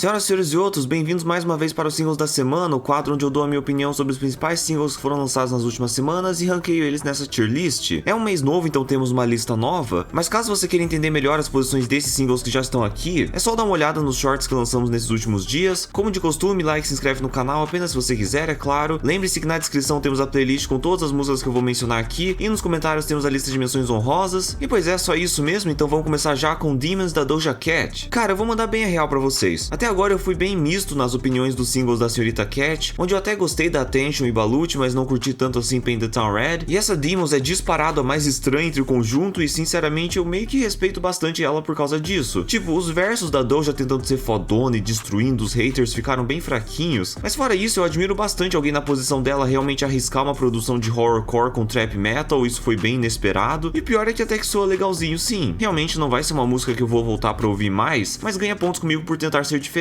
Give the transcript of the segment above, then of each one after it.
Senhoras, senhores e outros, bem-vindos mais uma vez para os Singles da Semana, o quadro onde eu dou a minha opinião sobre os principais singles que foram lançados nas últimas semanas e ranqueio eles nessa tier list. É um mês novo, então temos uma lista nova, mas caso você queira entender melhor as posições desses singles que já estão aqui, é só dar uma olhada nos shorts que lançamos nesses últimos dias. Como de costume, like, se inscreve no canal apenas se você quiser, é claro. Lembre-se que na descrição temos a playlist com todas as músicas que eu vou mencionar aqui, e nos comentários temos a lista de menções honrosas. E pois é, só isso mesmo, então vamos começar já com Demons da Doja Cat. Cara, eu vou mandar bem a real pra vocês. Até agora eu fui bem misto nas opiniões dos singles da Senhorita Cat, onde eu até gostei da Attention e Balut, mas não curti tanto assim Paint the Town Red, e essa Demons é disparado a mais estranha entre o conjunto e sinceramente eu meio que respeito bastante ela por causa disso. Tipo, os versos da Doja tentando ser fodona e destruindo os haters ficaram bem fraquinhos, mas fora isso eu admiro bastante alguém na posição dela realmente arriscar uma produção de horrorcore com trap metal, isso foi bem inesperado, e pior é que até que soa legalzinho sim. Realmente não vai ser uma música que eu vou voltar pra ouvir mais, mas ganha pontos comigo por tentar ser diferente.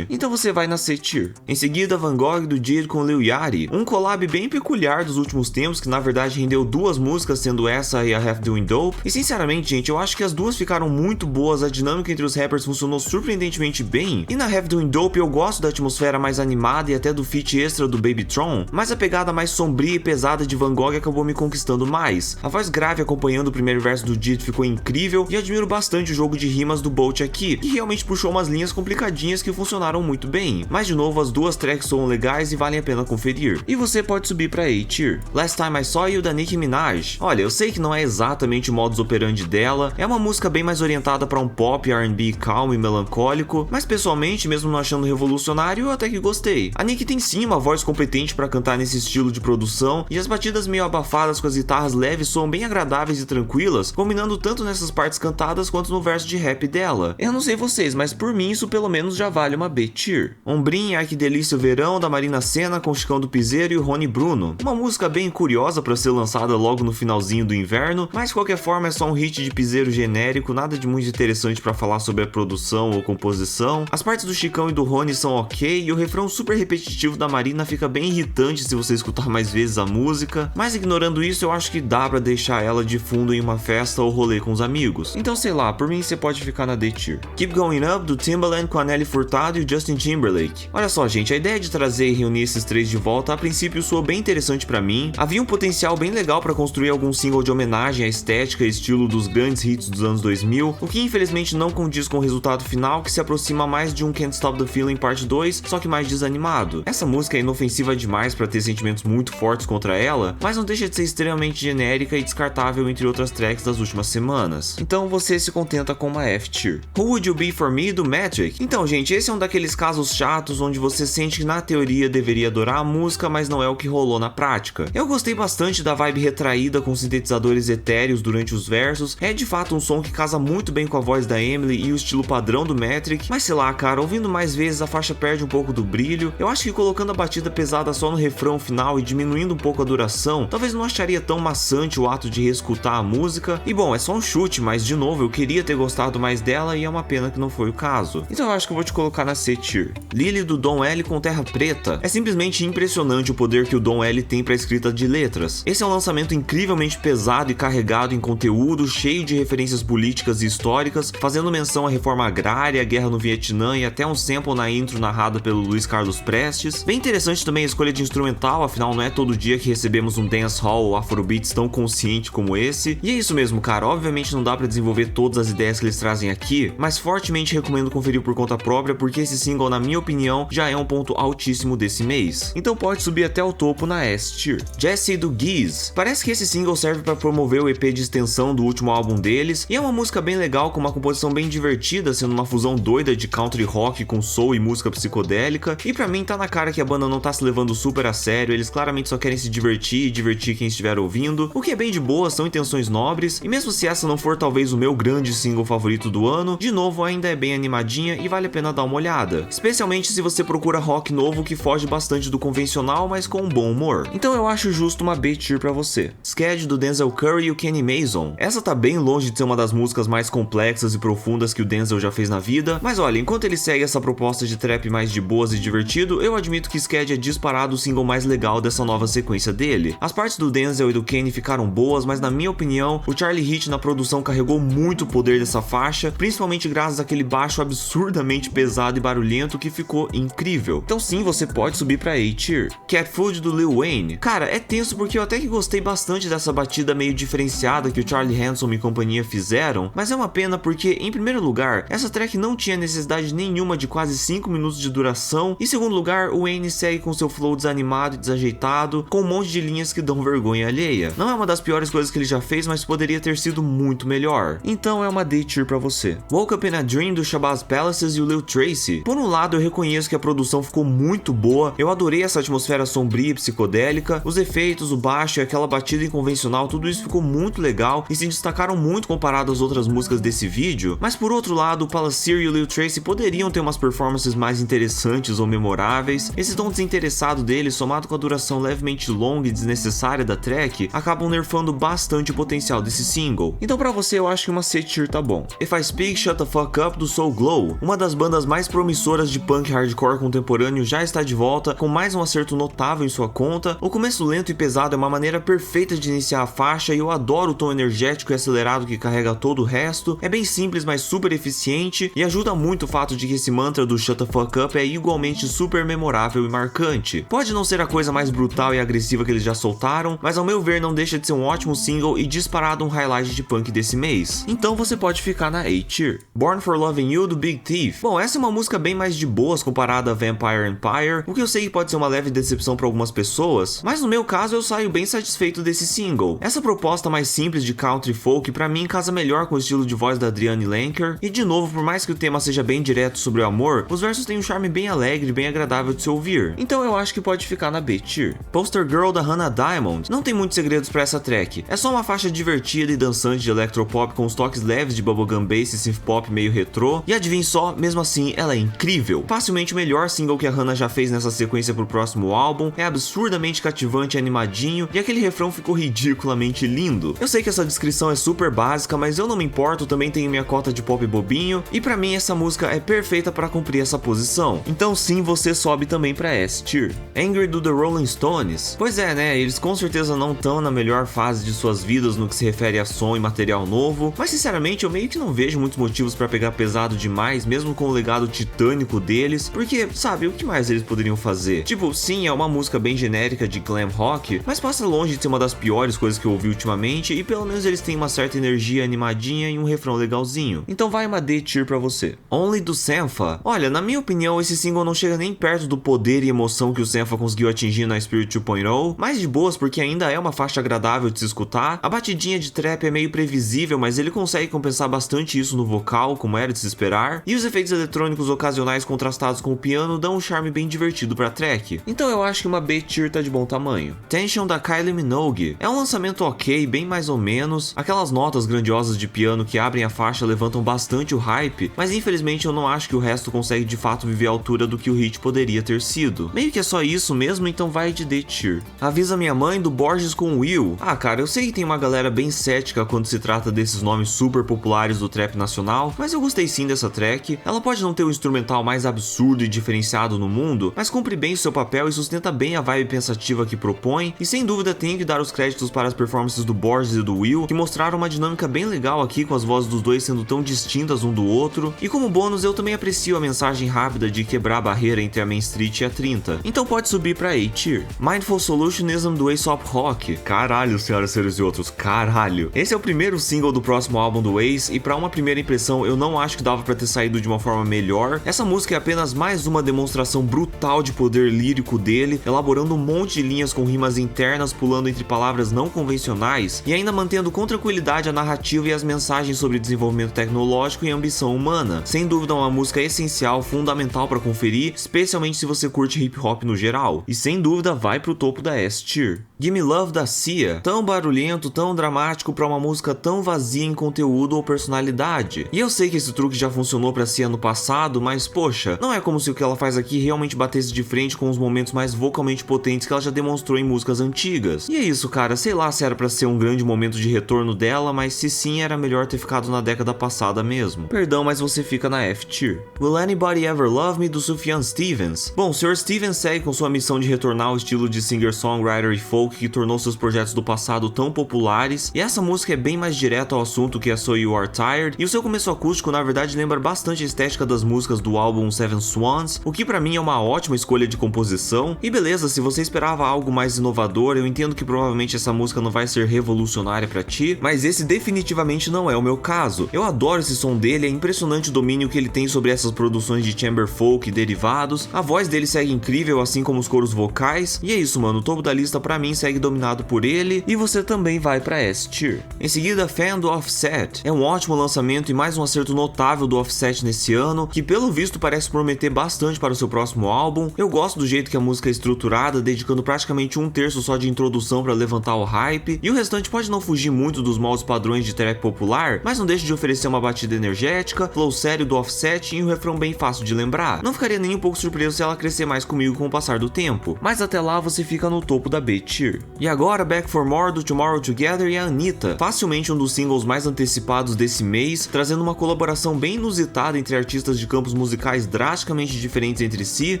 Então você vai na C tier. Em seguida, Van Gogh do Jid com Lil Yachty, um collab bem peculiar dos últimos tempos que na verdade rendeu duas músicas, sendo essa e a Half Doing Dope, e sinceramente gente, eu acho que as duas ficaram muito boas, a dinâmica entre os rappers funcionou surpreendentemente bem, e na Half Doing Dope eu gosto da atmosfera mais animada e até do feat extra do Babytron, mas a pegada mais sombria e pesada de Van Gogh acabou me conquistando mais. A voz grave acompanhando o primeiro verso do Jid ficou incrível, e admiro bastante o jogo de rimas do Bolt aqui, que realmente puxou umas linhas complicadinhas que funcionaram muito bem, mas de novo as duas tracks soam legais e valem a pena conferir. E você pode subir pra A tier. Last Time I Saw You da Nicki Minaj. Olha, eu sei que não é exatamente o modus operandi dela, é uma música bem mais orientada pra um pop R&B calmo e melancólico, mas pessoalmente, mesmo não achando revolucionário, eu até que gostei. A Nicki tem sim uma voz competente pra cantar nesse estilo de produção, e as batidas meio abafadas com as guitarras leves soam bem agradáveis e tranquilas, combinando tanto nessas partes cantadas quanto no verso de rap dela. Eu não sei vocês, mas por mim isso pelo menos já vale uma B tier. Ombrim, Ai Que Delícia o Verão, da Marina Sena com Chicão do Piseiro e o Rony Bruno. Uma música bem curiosa pra ser lançada logo no finalzinho do inverno, mas de qualquer forma é só um hit de piseiro genérico, nada de muito interessante pra falar sobre a produção ou composição. As partes do Chicão e do Rony são ok, e o refrão super repetitivo da Marina fica bem irritante se você escutar mais vezes a música, mas ignorando isso eu acho que dá pra deixar ela de fundo em uma festa ou rolê com os amigos. Então sei lá, por mim você pode ficar na D tier. Keep Going Up do Timbaland com a Nelly Furtado e o Justin Timberlake. Olha só gente, a ideia de trazer e reunir esses três de volta a princípio soou bem interessante pra mim, havia um potencial bem legal pra construir algum single de homenagem à estética e estilo dos grandes hits dos anos 2000, o que infelizmente não condiz com o resultado final, que se aproxima mais de um Can't Stop the Feeling parte 2, só que mais desanimado. Essa música é inofensiva demais pra ter sentimentos muito fortes contra ela, mas não deixa de ser extremamente genérica e descartável entre outras tracks das últimas semanas. Então você se contenta com uma F tier. Who Would You Be For Me do Magic? Então gente, esse é um daqueles casos chatos onde você sente que na teoria deveria adorar a música, mas não é o que rolou na prática. Eu gostei bastante da vibe retraída com sintetizadores etéreos durante os versos, é de fato um som que casa muito bem com a voz da Emily e o estilo padrão do Metric, mas sei lá cara, ouvindo mais vezes a faixa perde um pouco do brilho. Eu acho que colocando a batida pesada só no refrão final e diminuindo um pouco a duração, talvez não acharia tão maçante o ato de reescutar a música, e bom, é só um chute, mas de novo eu queria ter gostado mais dela e é uma pena que não foi o caso. Então eu acho que eu vou te colocar na C tier. Lily do Dom L com Terra Preta. É simplesmente impressionante o poder que o Dom L tem para escrita de letras. Esse é um lançamento incrivelmente pesado e carregado em conteúdo, cheio de referências políticas e históricas, fazendo menção à reforma agrária, a guerra no Vietnã e até um sample na intro narrada pelo Luiz Carlos Prestes. Bem interessante também a escolha de instrumental, afinal não é todo dia que recebemos um dancehall ou afrobeats tão consciente como esse. E é isso mesmo cara, obviamente não dá para desenvolver todas as ideias que eles trazem aqui, mas fortemente recomendo conferir por conta própria, porque esse single na minha opinião já é um ponto altíssimo desse mês. Então pode subir até o topo na S tier. Jessie do Giz. Parece que esse single serve para promover o EP de extensão do último álbum deles, e é uma música bem legal com uma composição bem divertida, sendo uma fusão doida de country rock com soul e música psicodélica, e pra mim tá na cara que a banda não tá se levando super a sério, eles claramente só querem se divertir e divertir quem estiver ouvindo, o que é bem de boa, são intenções nobres, e mesmo se essa não for talvez o meu grande single favorito do ano, de novo ainda é bem animadinha e vale a pena dar uma olhada, especialmente se você procura rock novo que foge bastante do convencional, mas com um bom humor. Então eu acho justo uma B tier pra você. Sked do Denzel Curry e o Kenny Mason. Essa tá bem longe de ser uma das músicas mais complexas e profundas que o Denzel já fez na vida, mas olha, enquanto ele segue essa proposta de trap mais de boas e divertido, eu admito que Sked é disparado o single mais legal dessa nova sequência dele. As partes do Denzel e do Kenny ficaram boas, mas na minha opinião, o Charlie Hit na produção carregou muito o poder dessa faixa, principalmente graças àquele baixo absurdamente pesado pesado e barulhento que ficou incrível. Então sim, você pode subir pra A-Tier. Cat Food do Lil Wayne. Cara, é tenso porque eu até que gostei bastante dessa batida meio diferenciada que o Charlie Hanson e companhia fizeram, mas é uma pena porque, em primeiro lugar, essa track não tinha necessidade nenhuma de quase 5 minutos de duração, e em segundo lugar, o Wayne segue com seu flow desanimado e desajeitado, com um monte de linhas que dão vergonha alheia. Não é uma das piores coisas que ele já fez, mas poderia ter sido muito melhor. Então é uma D-Tier pra você. Woke Up in a Dream do Shabazz Palaces e o Lil Tracy. Por um lado, eu reconheço que a produção ficou muito boa, eu adorei essa atmosfera sombria e psicodélica, os efeitos, o baixo e aquela batida inconvencional, tudo isso ficou muito legal e se destacaram muito comparado às outras músicas desse vídeo, mas por outro lado, o Palacier e o Lil Tracy poderiam ter umas performances mais interessantes ou memoráveis. Esse tom desinteressado dele, somado com a duração levemente longa e desnecessária da track, acabam nerfando bastante o potencial desse single. Então pra você eu acho que uma C-Tier tá bom. If I Speak Shut the Fuck Up do Soul Glow, uma das bandas mais promissoras de punk hardcore contemporâneo, já está de volta com mais um acerto notável em sua conta. O começo lento e pesado é uma maneira perfeita de iniciar a faixa e eu adoro o tom energético e acelerado que carrega todo o resto. É bem simples, mas super eficiente e ajuda muito o fato de que esse mantra do Shut the Fuck Up é igualmente super memorável e marcante. Pode não ser a coisa mais brutal e agressiva que eles já soltaram, mas ao meu ver não deixa de ser um ótimo single e disparado um highlight de punk desse mês. Então você pode ficar na A-Tier. Born for Loving You do Big Thief. Bom, essa é uma música bem mais de boas comparada a Vampire Empire, o que eu sei que pode ser uma leve decepção para algumas pessoas, mas no meu caso eu saio bem satisfeito desse single. Essa proposta mais simples de country folk pra mim casa melhor com o estilo de voz da Adrienne Lenker, e de novo, por mais que o tema seja bem direto sobre o amor, os versos têm um charme bem alegre e bem agradável de se ouvir, então eu acho que pode ficar na B-Tier. Poster Girl da Hannah Diamond. Não tem muitos segredos pra essa track, é só uma faixa divertida e dançante de electropop com os toques leves de bubblegum bass e synth pop meio retrô, e adivinhe só, mesmo assim ela é incrível. Facilmente o melhor single que a Hannah já fez nessa sequência pro próximo álbum, é absurdamente cativante e animadinho, e aquele refrão ficou ridiculamente lindo. Eu sei que essa descrição é super básica, mas eu não me importo, também tenho minha cota de pop bobinho, e pra mim essa música é perfeita pra cumprir essa posição. Então sim, você sobe também pra S-Tier. Angry do The Rolling Stones. Pois é, né, eles com certeza não estão na melhor fase de suas vidas no que se refere a som e material novo, mas sinceramente eu meio que não vejo muitos motivos pra pegar pesado demais, mesmo com o legado titânico deles, porque, sabe, o que mais eles poderiam fazer? Tipo, sim, é uma música bem genérica de glam rock, mas passa longe de ser uma das piores coisas que eu ouvi ultimamente, e pelo menos eles têm uma certa energia animadinha e um refrão legalzinho. Então vai uma D-Tier pra você. Only do Sampha. Olha, na minha opinião, esse single não chega nem perto do poder e emoção que o Sampha conseguiu atingir na Spirit 2.0, mas de boas porque ainda é uma faixa agradável de se escutar. A batidinha de trap é meio previsível, mas ele consegue compensar bastante isso no vocal, como era de se esperar, e os efeitos eletrônicos ocasionais contrastados com o piano dão um charme bem divertido pra track. Então eu acho que uma B-Tier tá de bom tamanho. Tension da Kylie Minogue. É um lançamento ok, bem mais ou menos. Aquelas notas grandiosas de piano que abrem a faixa levantam bastante o hype, mas infelizmente eu não acho que o resto consegue de fato viver a altura do que o hit poderia ter sido. Meio que é só isso mesmo, então vai de D-Tier. Avisa Minha Mãe do Borges com Will. Ah, cara, eu sei que tem uma galera bem cética quando se trata desses nomes super populares do trap nacional, mas eu gostei sim dessa track. Ela pode não ter o instrumental mais absurdo e diferenciado no mundo, mas cumpre bem seu papel e sustenta bem a vibe pensativa que propõe, e sem dúvida tenho que dar os créditos para as performances do Borges e do Will, que mostraram uma dinâmica bem legal aqui, com as vozes dos dois sendo tão distintas um do outro, e como bônus eu também aprecio a mensagem rápida de quebrar a barreira entre a Main Street e a 30, então pode subir pra A-Tier. Mindful Solutionism do Aesop Rock. Caralho, senhoras, senhores e outros, caralho. Esse é o primeiro single do próximo álbum do Ace, e pra uma primeira impressão eu não acho que dava pra ter saído de uma forma melhor. Essa música é apenas mais uma demonstração brutal de poder lírico dele, elaborando um monte de linhas com rimas internas, pulando entre palavras não convencionais, e ainda mantendo com tranquilidade a narrativa e as mensagens sobre desenvolvimento tecnológico e ambição humana. Sem dúvida uma música essencial, fundamental pra conferir, especialmente se você curte hip hop no geral, e sem dúvida vai pro topo da S-Tier. Gimme Love da Sia. Tão barulhento, tão dramático pra uma música tão vazia em conteúdo ou personalidade. E eu sei que esse truque já funcionou pra Sia no passado, mas poxa, não é como se o que ela faz aqui realmente batesse de frente com os momentos mais vocalmente potentes que ela já demonstrou em músicas antigas. E é isso, cara, sei lá se era pra ser um grande momento de retorno dela, mas se sim, era melhor ter ficado na década passada mesmo. Perdão, mas você fica na F-Tier. Will Anybody Ever Love Me do Sufjan Stevens. Bom, o Sr. Stevens segue com sua missão de retornar ao estilo de singer-songwriter e folk que tornou seus projetos do passado tão populares, e essa música é bem mais direta ao assunto que a So You Are Tired, e o seu começo acústico na verdade lembra bastante a estética das das músicas do álbum Seven Swans, o que pra mim é uma ótima escolha de composição. E beleza, se você esperava algo mais inovador, eu entendo que provavelmente essa música não vai ser revolucionária pra ti, mas esse definitivamente não é o meu caso. Eu adoro esse som dele, é impressionante o domínio que ele tem sobre essas produções de chamber folk e derivados, a voz dele segue incrível, assim como os coros vocais, e é isso, mano, o topo da lista pra mim segue dominado por ele, e você também vai pra S tier. Em seguida, Fan do Offset. É um ótimo lançamento e mais um acerto notável do Offset nesse ano, que pelo visto parece prometer bastante para o seu próximo álbum. Eu gosto do jeito que a música é estruturada, dedicando praticamente um terço só de introdução para levantar o hype, e o restante pode não fugir muito dos moldes padrões de trap popular, mas não deixa de oferecer uma batida energética, flow sério do Offset e um refrão bem fácil de lembrar. Não ficaria nem um pouco surpreso se ela crescer mais comigo com o passar do tempo, mas até lá você fica no topo da B tier. E agora, Back for More do Tomorrow Together e a Anitta, facilmente um dos singles mais antecipados desse mês, trazendo uma colaboração bem inusitada entre artistas de campos musicais drasticamente diferentes entre si,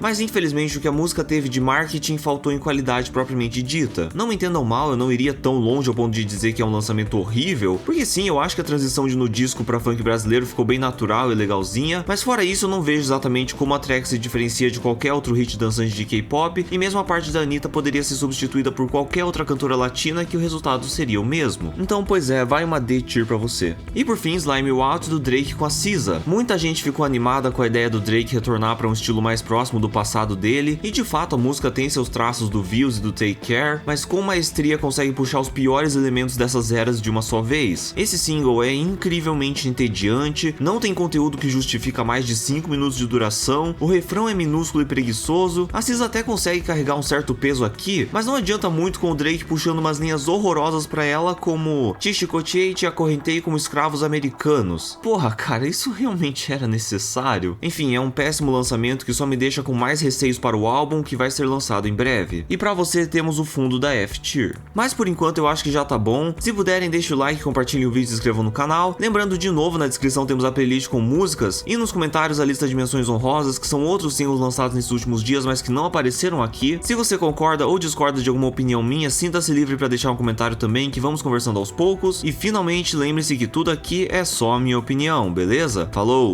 mas infelizmente o que a música teve de marketing faltou em qualidade propriamente dita. Não me entendam mal, eu não iria tão longe ao ponto de dizer que é um lançamento horrível, porque sim, eu acho que a transição de no disco pra funk brasileiro ficou bem natural e legalzinha, mas fora isso eu não vejo exatamente como a track se diferencia de qualquer outro hit dançante de K-pop, e mesmo a parte da Anitta poderia ser substituída por qualquer outra cantora latina que o resultado seria o mesmo. Então, pois é, vai uma D tier pra você. E por fim, Slime You Out do Drake com a SZA. Muita gente ficou animada com a ideia do Drake retornar para um estilo mais próximo do passado dele, e de fato a música tem seus traços do Views e do Take Care, mas com maestria consegue puxar os piores elementos dessas eras de uma só vez. Esse single é incrivelmente entediante, não tem conteúdo que justifica mais de 5 minutos de duração, o refrão é minúsculo e preguiçoso, a SZA até consegue carregar um certo peso aqui, mas não adianta muito com o Drake puxando umas linhas horrorosas pra ela como te chicoteei e te acorrentei como escravos americanos. Porra, cara, isso realmente era necessário? Enfim, é um péssimo lançamento que só me deixa com mais receios para o álbum que vai ser lançado em breve. E pra você temos o fundo da F tier. Mas por enquanto eu acho que já tá bom. Se puderem, deixe o like, compartilhem o vídeo e se inscrevam no canal. Lembrando de novo, na descrição temos a playlist com músicas e nos comentários a lista de menções honrosas, que são outros singles lançados nesses últimos dias, mas que não apareceram aqui. Se você concorda ou discorda de alguma opinião minha, sinta-se livre para deixar um comentário também, que vamos conversando aos poucos. E finalmente, lembre-se que tudo aqui é só a minha opinião, beleza? Falou!